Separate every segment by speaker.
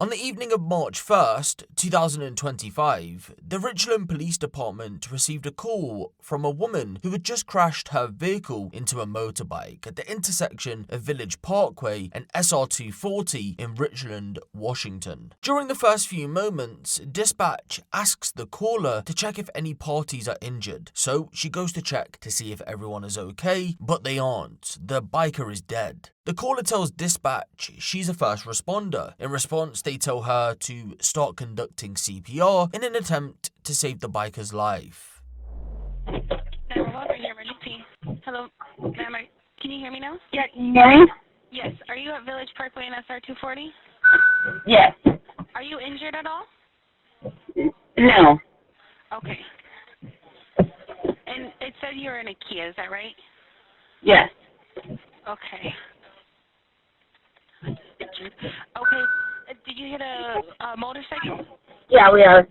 Speaker 1: On the evening of March 1st, 2025, the Richland Police Department received a call from a woman who had just crashed her vehicle into a motorbike at the intersection of Village Parkway and SR240 in Richland, Washington. During the first few moments, dispatch asks the caller to check if any parties are injured, so she goes to check to see if everyone is okay, but they aren't. The biker is dead. The caller tells dispatch she's a first responder. In response, they tell her to start conducting CPR in an attempt to save the biker's life.
Speaker 2: 911, your emergency. Hello, ma'am, can you hear me now?
Speaker 3: Yeah, can you hear me?
Speaker 2: Yes. Are you at Village Parkway and SR240?
Speaker 3: Yes.
Speaker 2: Are you injured at all?
Speaker 3: No.
Speaker 2: Okay. And it said you were in a Kia, is that right?
Speaker 3: Yes.
Speaker 2: Okay. Okay. Did you hit a motorcycle?
Speaker 3: Yeah, we are.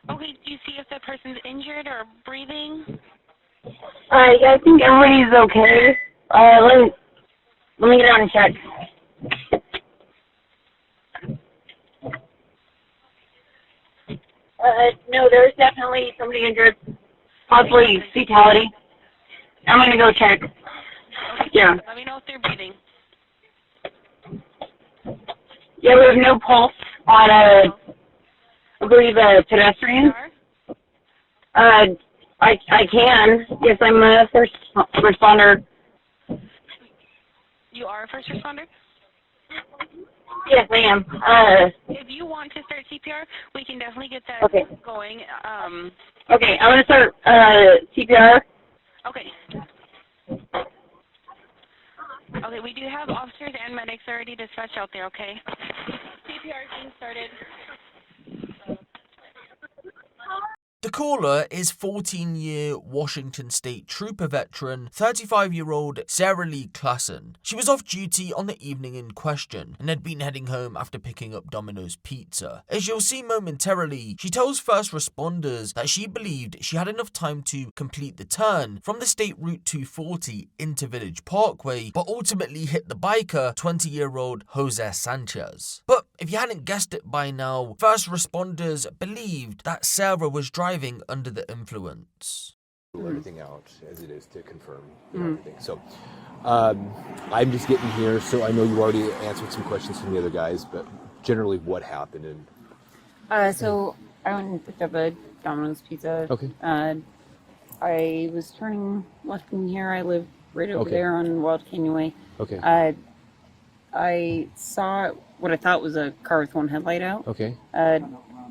Speaker 2: Okay. Do you see if the person's injured or breathing?
Speaker 3: I think everybody's okay. Let me get down and check. No, there's definitely somebody injured. Possibly fatality. I'm gonna go check.
Speaker 2: Okay.
Speaker 3: Yeah.
Speaker 2: Let me know if they're breathing.
Speaker 3: Yeah, we have no pulse on I believe a pedestrian. I can. Yes, I'm a first responder.
Speaker 2: You are a first responder?
Speaker 3: Yes, I am.
Speaker 2: If you want to start CPR, we can definitely get that
Speaker 3: Okay.
Speaker 2: going.
Speaker 3: Okay, I'm gonna start CPR.
Speaker 2: Okay. Okay, we do have officers and medics already dispatched out there, okay? CPR is being started.
Speaker 1: The caller is 14-year Washington State Trooper veteran, 35-year-old Sarah Lee Clasen. She was off duty on the evening in question and had been heading home after picking up Domino's pizza. As you'll see momentarily, she tells first responders that she believed she had enough time to complete the turn from the State Route 240 into Village Parkway, but ultimately hit the biker, 20-year-old Jose Sanchez. But if you hadn't guessed it by now, first responders believed that Sarah was driving under the influence.
Speaker 4: Everything out as it is to confirm everything. So I'm just getting here, so I know you already answered some questions from the other guys, but generally what happened? And
Speaker 5: So I went and picked up a Domino's pizza.
Speaker 4: Okay.
Speaker 5: I was turning left in here. I live right over
Speaker 4: Okay.
Speaker 5: there on Wild Canyon Way.
Speaker 4: Okay.
Speaker 5: I saw what I thought was a car with one headlight out.
Speaker 4: Okay.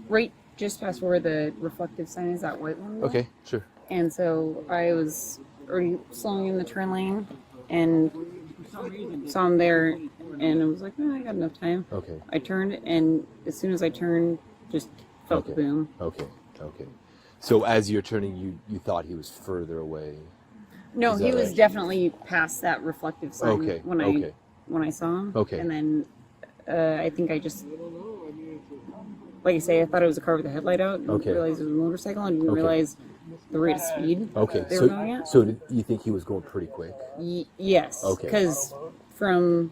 Speaker 5: Right just past where the reflective sign is, that white one.
Speaker 4: Okay. Sure.
Speaker 5: And so I was already slowing in the turn lane and saw him there, and I was like, I got enough time.
Speaker 4: Okay.
Speaker 5: I turned, and as soon as I turned, just felt the boom.
Speaker 4: Okay. Okay. So as you're turning, you thought he was further away.
Speaker 5: No,
Speaker 4: Is
Speaker 5: he
Speaker 4: that
Speaker 5: was
Speaker 4: right?
Speaker 5: definitely past that reflective sign
Speaker 4: Okay.
Speaker 5: when I saw him.
Speaker 4: Okay.
Speaker 5: And then I think I just, like I say, I thought it was a car with a headlight out. Didn't
Speaker 4: Okay.
Speaker 5: realize it was a motorcycle. I didn't
Speaker 4: Okay.
Speaker 5: realize the rate of speed
Speaker 4: Okay.
Speaker 5: they were going at.
Speaker 4: So do you think he was going pretty quick?
Speaker 5: Yes.
Speaker 4: Okay.
Speaker 5: Because from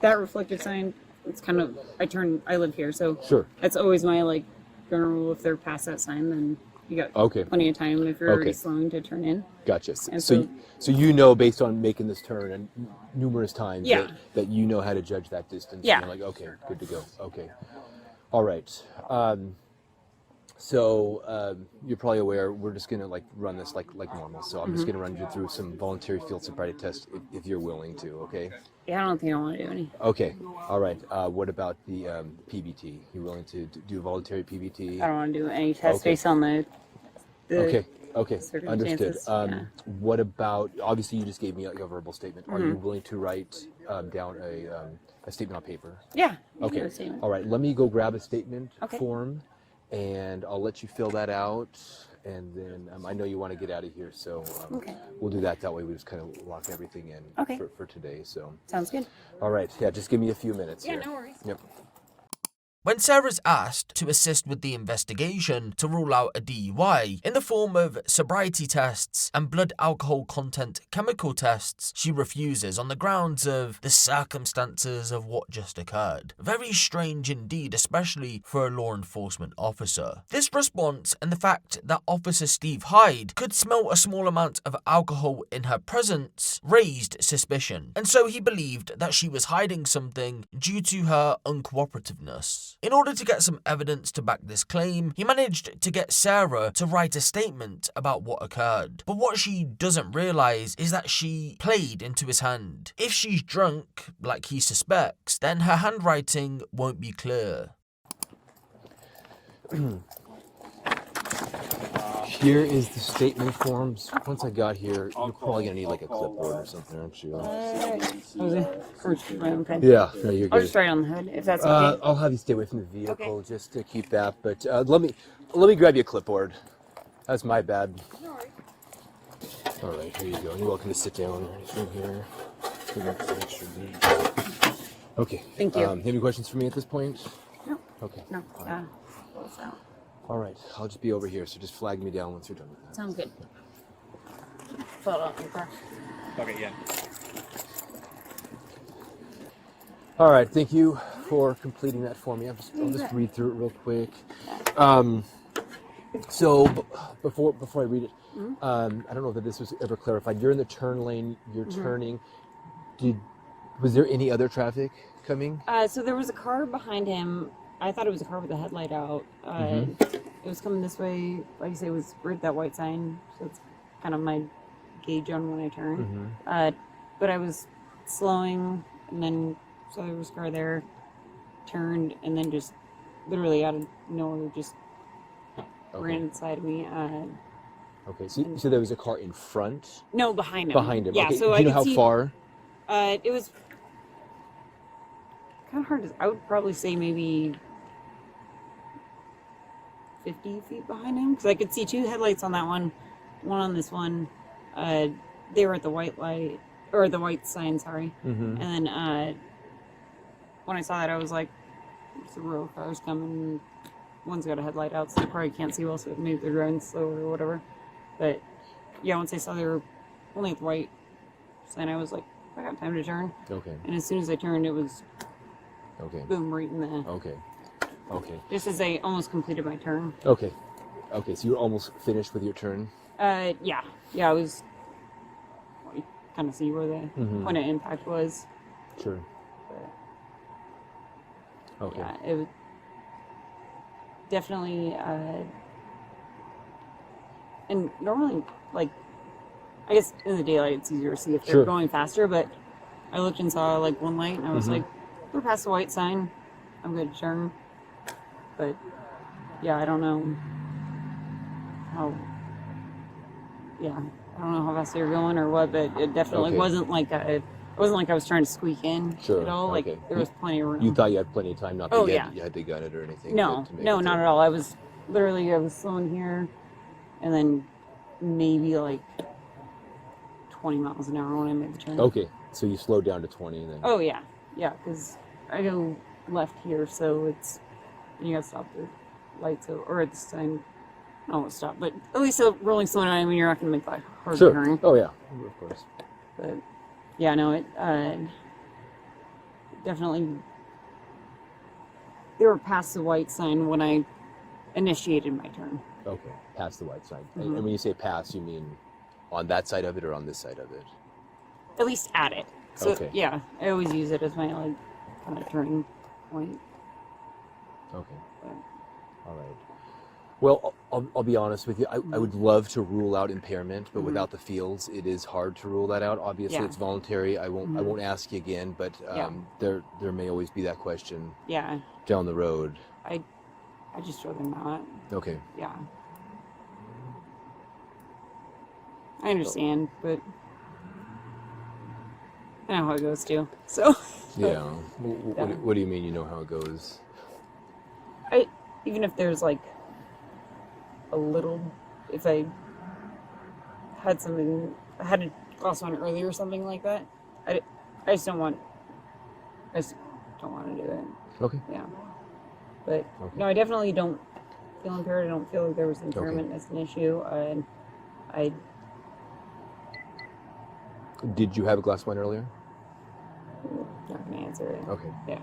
Speaker 5: that reflective sign, it's kind of, I live here, so
Speaker 4: Sure.
Speaker 5: that's always my general rule. If they're past that sign, then you got
Speaker 4: Okay.
Speaker 5: plenty of time if you're already
Speaker 4: Okay.
Speaker 5: slowing to turn in.
Speaker 4: Gotcha.
Speaker 5: And
Speaker 4: So you know, based on making this turn and numerous times,
Speaker 5: Yeah.
Speaker 4: that you know how to judge that distance.
Speaker 5: Yeah.
Speaker 4: You're like, okay, good to go. Okay. All right. So you're probably aware we're just gonna run this like normal. So I'm just gonna run you through some voluntary field sobriety tests if you're willing to. Okay.
Speaker 5: Yeah, I don't think I want to do any.
Speaker 4: Okay. All right. What about the PBT? You willing to do a voluntary PBT?
Speaker 5: I don't want to do any tests
Speaker 4: Okay.
Speaker 5: based on the
Speaker 4: Okay. Okay. Understood.
Speaker 5: circumstances. Yeah.
Speaker 4: What about? Obviously, you just gave me a verbal statement. Are you willing to write down a statement on paper?
Speaker 5: Yeah. you can
Speaker 4: Okay.
Speaker 5: do the same.
Speaker 4: All right. Let me go grab a statement
Speaker 5: Okay.
Speaker 4: form, and I'll let you fill that out. And then I know you want to get out of here, so
Speaker 5: Okay.
Speaker 4: we'll do that. That way, we just kind of lock everything in
Speaker 5: Okay.
Speaker 4: for today. So,
Speaker 5: Sounds good.
Speaker 4: all right. Yeah. Just give me a few minutes.
Speaker 5: Yeah,
Speaker 4: here.
Speaker 5: no worries.
Speaker 4: Yep.
Speaker 1: When Sarah's asked to assist with the investigation to rule out a DUI in the form of sobriety tests and blood alcohol content chemical tests, she refuses on the grounds of the circumstances of what just occurred. Very strange indeed, especially for a law enforcement officer. This response and the fact that Officer Steve Hyde could smell a small amount of alcohol in her presence raised suspicion, and so he believed that she was hiding something due to her uncooperativeness. In order to get some evidence to back this claim, he managed to get Sarah to write a statement about what occurred. But what she doesn't realise is that she played into his hand. If she's drunk, like he suspects, then her handwriting won't be clear.
Speaker 4: Here is the statement forms. Once I got here, you're probably gonna need like a clipboard or something, aren't you? Yeah, no, you're good.
Speaker 5: I'll just write on the hood if that's okay.
Speaker 4: I'll have you stay away from the vehicle just to keep that. But let me grab you a clipboard. That's my bad. All right, here you go. You're welcome to sit down right here. Okay.
Speaker 5: Thank you.
Speaker 4: Have any questions for me at this point?
Speaker 5: No.
Speaker 4: Okay.
Speaker 5: No.
Speaker 4: All right. I'll just be over here, so just flag me down once you're done with that.
Speaker 5: Sounds good. Fill it out in your car.
Speaker 6: Okay, yeah.
Speaker 4: All right. Thank you for completing that for me. I'll just read through it real quick. So before I read it, I don't know that this was ever clarified. You're in the turn lane. You're turning. Was there any other traffic coming?
Speaker 5: So there was a car behind him. I thought it was a car with a headlight out. It was coming this way. Like I say, it was right at that white sign. So it's kind of my gauge on when I turn. But I was slowing, and then saw there was a car there, turned, and then just literally out of nowhere just ran inside me.
Speaker 4: Okay, so there was a car in front?
Speaker 5: No, behind him.
Speaker 4: Behind him.
Speaker 5: Yeah,
Speaker 4: okay.
Speaker 5: so
Speaker 4: Do you know how far?
Speaker 5: It was kind of hard to... I would probably say maybe 50 feet behind him, because I could see two headlights on that one on this one. They were at the white light, or the white sign, sorry. And then when I saw that, I was like, there's a row of cars coming. One's got a headlight out, so they probably can't see well, so maybe they're driving slower or whatever. But yeah, once I saw they were only at the white sign, I was like, I got time to turn.
Speaker 4: Okay.
Speaker 5: And as soon as I turned, it was boom, right in the...
Speaker 4: Okay.
Speaker 5: Just as I almost completed my turn.
Speaker 4: Okay, so you were almost finished with your turn?
Speaker 5: Yeah, I was... Well, you kind of see where the point of impact was.
Speaker 4: Sure.
Speaker 5: But,
Speaker 4: okay.
Speaker 5: Yeah, it was definitely... and normally, like, I guess in the daylight it's easier to see if they're going faster, but I looked and saw, like, one light, and I was like, we're past the white sign. I'm good to turn. But, yeah, I don't know how... Yeah, I don't know how fast they were going or what, but it definitely wasn't like it wasn't like I was trying to squeak in at all. Like, there was plenty of room.
Speaker 4: You thought you had plenty of time, not that you had to gun it or anything?
Speaker 5: No, not at all. I was slowing here, and then maybe like 20 miles an hour when I made the turn.
Speaker 4: Okay, so you slowed down to 20 then?
Speaker 5: Oh, yeah, because I go left here, so it's... You gotta stop the lights, or at the sign. I won't stop, but at least a rolling slow down. I mean, you're not gonna make that hard turn.
Speaker 4: Oh yeah, of course.
Speaker 5: But yeah, no, it definitely. They were past the white sign when I initiated my turn.
Speaker 4: Okay, past the white sign. And when you say past, you mean on that side of it or on this side of it?
Speaker 5: At least at it. So yeah, I always use it as my like kind of turning point.
Speaker 4: Okay. All right. Well, I'll be honest with you. I would love to rule out impairment, but without the fields, it is hard to rule that out. Obviously, it's voluntary. I won't ask you again, but there may always be that question.
Speaker 5: Yeah.
Speaker 4: Down the road.
Speaker 5: I just rather not.
Speaker 4: Okay.
Speaker 5: Yeah. I understand, but I know how it goes too. So.
Speaker 4: Yeah. What do you mean? You know how it goes?
Speaker 5: Even if there's like a little, if I had a glass one earlier or something like that, I just don't want to do it.
Speaker 4: Okay.
Speaker 5: Yeah. But no, I definitely don't feel impaired. I don't feel like there was impairment as an issue. I
Speaker 4: Did you have a glass of wine earlier?
Speaker 5: not gonna answer it.
Speaker 4: Okay.
Speaker 5: Yeah.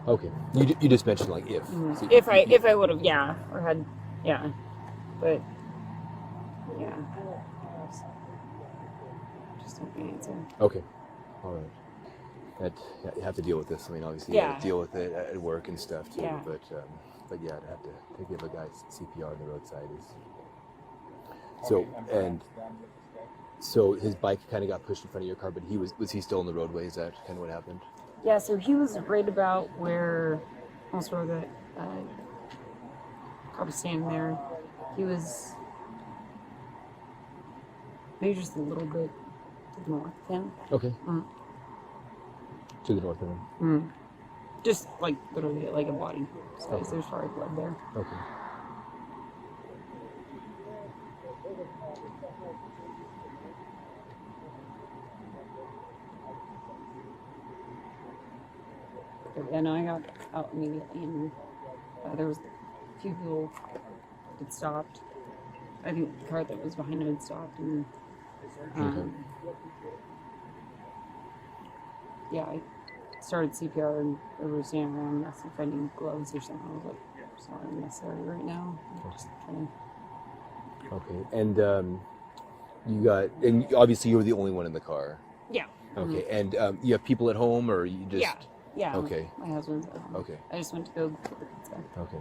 Speaker 4: Okay. You just mentioned like if. So
Speaker 5: If I would have, yeah, or had, yeah, but yeah, just not gonna answer.
Speaker 4: Okay. All right. You have to deal with this. I mean, obviously, you have to deal with it at work and stuff too.
Speaker 5: Yeah.
Speaker 4: But yeah, to have to give a guy CPR on the roadside is. So his bike kind of got pushed in front of your car, but was he still in the roadway? Is that kind of what happened?
Speaker 5: Yeah, so he was right about where, almost where the car was standing there. He was maybe just a little bit to the north of him.
Speaker 4: Okay. To the north of him.
Speaker 5: Just like literally like a body size. There's probably blood there.
Speaker 4: Okay.
Speaker 5: Yeah, no, I got out immediately, and there was a few people that stopped. I think the car that was behind him had stopped, and yeah, I started CPR, and they were standing around asking if I need gloves or something. I was like, it's not necessary right now. I'm just trying to...
Speaker 4: Okay, and and obviously you were the only one in the car.
Speaker 5: Yeah.
Speaker 4: Okay, and you have people at home, or you just?
Speaker 5: Yeah.
Speaker 4: Okay.
Speaker 5: My husband's at home.
Speaker 4: Okay.
Speaker 5: I just went to go get the pizza.
Speaker 4: Okay.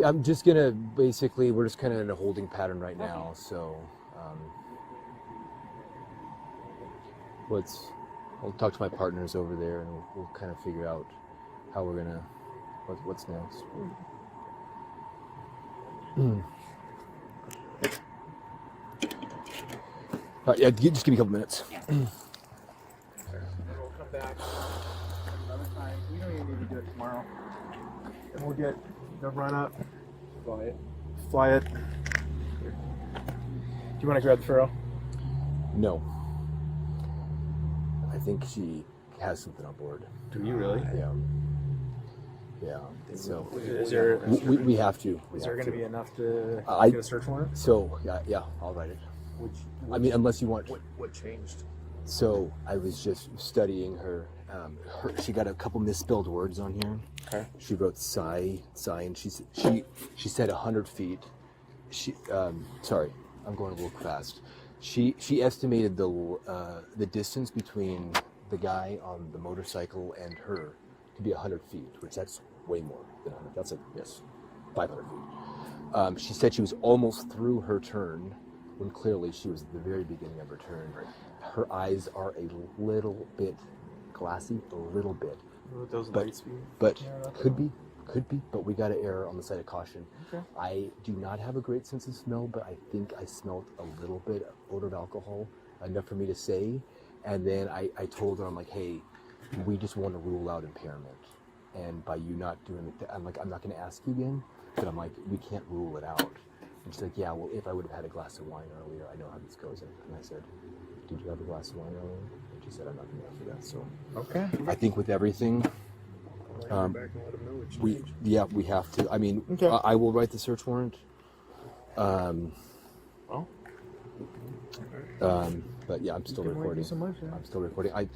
Speaker 4: I'm just gonna we're just kind of in a holding pattern right now. So, I'll talk to my partners over there, and we'll kind of figure out how we're gonna what's next. Yeah, just give me a couple minutes.
Speaker 6: We'll come back another time. We don't even need to do it tomorrow. And we'll get the run up. Fly it. Do you want to grab the furrow?
Speaker 4: No. I think she has something on board.
Speaker 6: Do you really?
Speaker 4: Yeah. Yeah. So
Speaker 6: Is there?
Speaker 4: we have to.
Speaker 6: Is there going to be enough to
Speaker 4: I-
Speaker 6: get a search warrant?
Speaker 4: So yeah, I'll write it. I mean, unless you want.
Speaker 6: What changed?
Speaker 4: So I was just studying her. She got a couple misspelled words on here.
Speaker 6: Okay.
Speaker 4: She wrote sigh, and she said 100 feet. Sorry, I'm going a little quick. She estimated the distance between the guy on the motorcycle and her to be 100 feet, which that's way more than 100. That's 500 feet. She said she was almost through her turn when clearly she was at the very beginning of her turn. Her eyes are a little bit glassy, a little bit.
Speaker 6: Those light speed.
Speaker 4: But could be, but we got to err on the side of caution.
Speaker 6: Okay.
Speaker 4: I do not have a great sense of smell, but I think I smelled a little bit of odor of alcohol, enough for me to say. And then I told her, I'm like, hey, we just want to rule out impairment. And by you not doing it, I'm like, I'm not going to ask you again, but I'm like, we can't rule it out. And she's like, yeah, well, if I would have had a glass of wine earlier, I know how this goes. And I said, did you have a glass of wine earlier? And she said, I'm not going to answer that. So
Speaker 6: Okay.
Speaker 4: I think with everything, we have to. I mean,
Speaker 6: Okay.
Speaker 4: I will write the search warrant. But yeah, I'm still recording. I'm still recording. I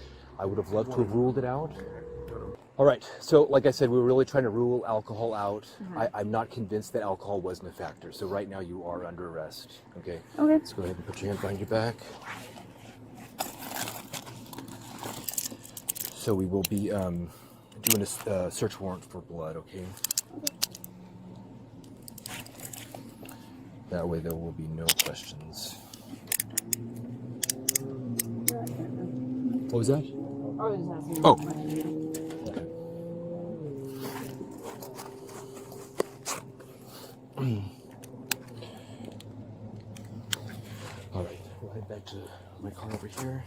Speaker 4: would have loved to have ruled it out. All right. So, like I said, we were really trying to rule alcohol out. I'm not convinced that alcohol wasn't a factor. So right now you are under arrest. Okay.
Speaker 5: Okay.
Speaker 4: Let's go ahead and put your hand behind your back. So we will be doing a search warrant for blood. Okay. That way there will be no questions. What was that?
Speaker 5: I was just asking.
Speaker 4: Oh. All right, we'll head back to my car over here.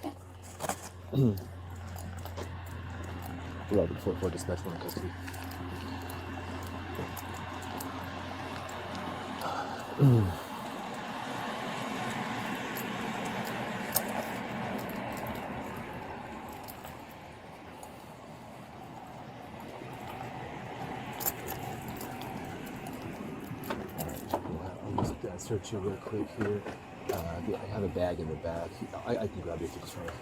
Speaker 4: Robert for dispatch one in custody. search you real quick here. I have a bag in the back. I can grab your things from it.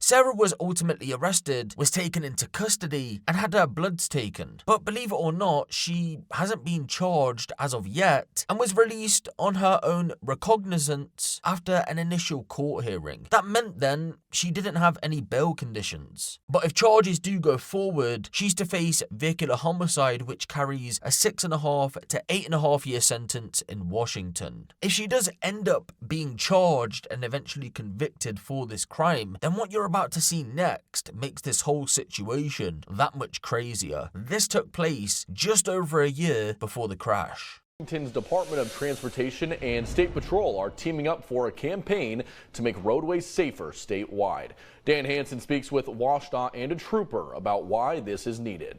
Speaker 1: Sarah was ultimately arrested, was taken into custody, and had her bloods taken. But believe it or not, she hasn't been charged as of yet, and was released on her own recognizance after an initial court hearing. That meant then she didn't have any bail conditions. But if charges do go forward, she's to face vehicular homicide, which carries a 6.5 to 8.5 year sentence in Washington. If she does end up being charged and eventually convicted for this crime, then what you're about to see next makes this whole situation that much crazier. This took place just over a year before the crash.
Speaker 7: Washington's Department of Transportation and State Patrol are teaming up for a campaign to make roadways safer statewide. Dan Hansen speaks with WashDOT and a trooper about why this is needed.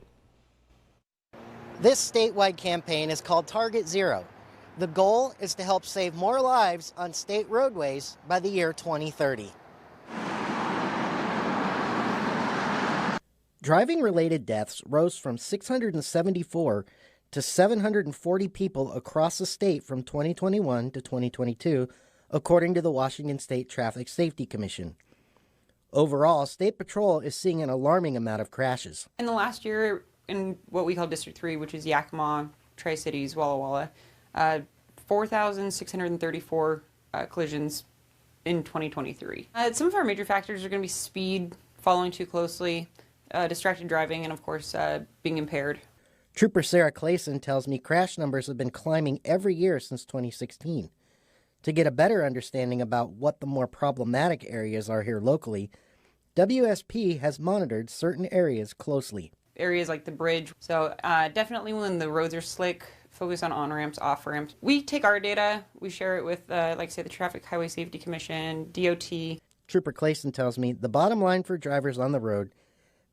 Speaker 8: This statewide campaign is called Target Zero. The goal is to help save more lives on state roadways by the year 2030. Driving-related deaths rose from 674 to 740 people across the state from 2021 to 2022, according to the Washington State Traffic Safety Commission. Overall, State Patrol is seeing an alarming amount of crashes.
Speaker 5: In the last year, in what we call District 3, which is Yakima, Tri-Cities, Walla Walla, 4,634 collisions in 2023. Some of our major factors are going to be speed, following too closely, distracted driving, and of course, being impaired.
Speaker 8: Trooper Sarah Clasen tells me crash numbers have been climbing every year since 2016. To get a better understanding about what the more problematic areas are here locally, WSP has monitored certain areas closely.
Speaker 5: Areas like the bridge. So definitely when the roads are slick, focus on on-ramps, off-ramps. We take our data, we share it with, like I say, the Traffic Highway Safety Commission, DOT.
Speaker 8: Trooper Clasen tells me the bottom line for drivers on the road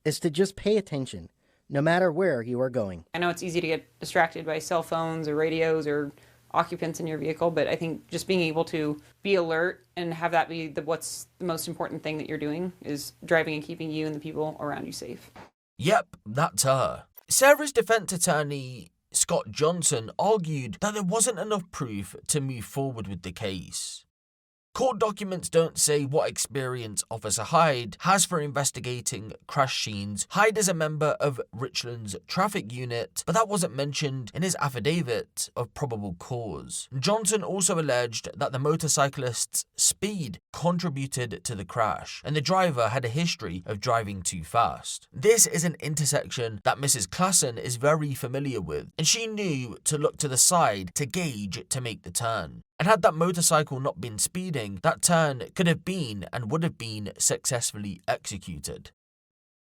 Speaker 8: is to just pay attention, no matter where you are going.
Speaker 5: I know it's easy to get distracted by cell phones or radios or occupants in your vehicle, but I think just being able to be alert and have that be what's the most important thing that you're doing is driving and keeping you and the people around you safe.
Speaker 1: Yep, that's her. Sarah's defense attorney, Scott Johnson, argued that there wasn't enough proof to move forward with the case. Court documents don't say what experience Officer Hyde has for investigating crash scenes. Hyde is a member of Richland's traffic unit, but that wasn't mentioned in his affidavit of probable cause. Johnson also alleged that the motorcyclist's speed contributed to the crash, and the driver had a history of driving too fast. This is an intersection that Mrs. Clasen is very familiar with, and she knew to look to the side to gauge to make the turn. And had that motorcycle not been speeding, that turn could have been and would have been successfully executed.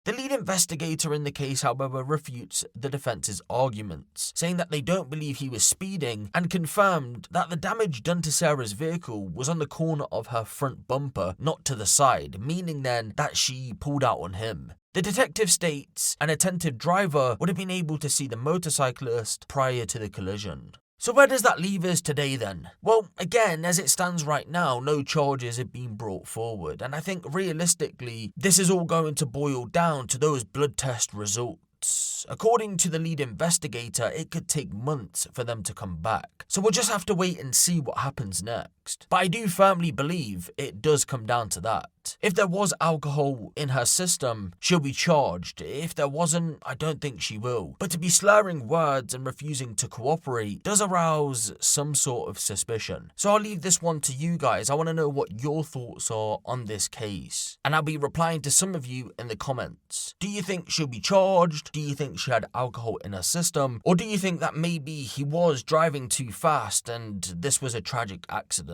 Speaker 1: The lead investigator in the case, however, refutes the defense's arguments, saying that they don't believe he was speeding, and confirmed that the damage done to Sarah's vehicle was on the corner of her front bumper, not to the side, meaning then that she pulled out on him. The detective states an attentive driver would have been able to see the motorcyclist prior to the collision. So where does that leave us today then? Well, again, as it stands right now, no charges have been brought forward, and I think realistically, this is all going to boil down to those blood test results. According to the lead investigator, it could take months for them to come back. So we'll just have to wait and see what happens next. But I do firmly believe it does come down to that. If there was alcohol in her system, she'll be charged. If there wasn't, I don't think she will. But to be slurring words and refusing to cooperate does arouse some sort of suspicion. So I'll leave this one to you guys. I want to know what your thoughts are on this case. And I'll be replying to some of you in the comments. Do you think she'll be charged? Do you think she had alcohol in her system? Or do you think that maybe he was driving too fast and this was a tragic accident?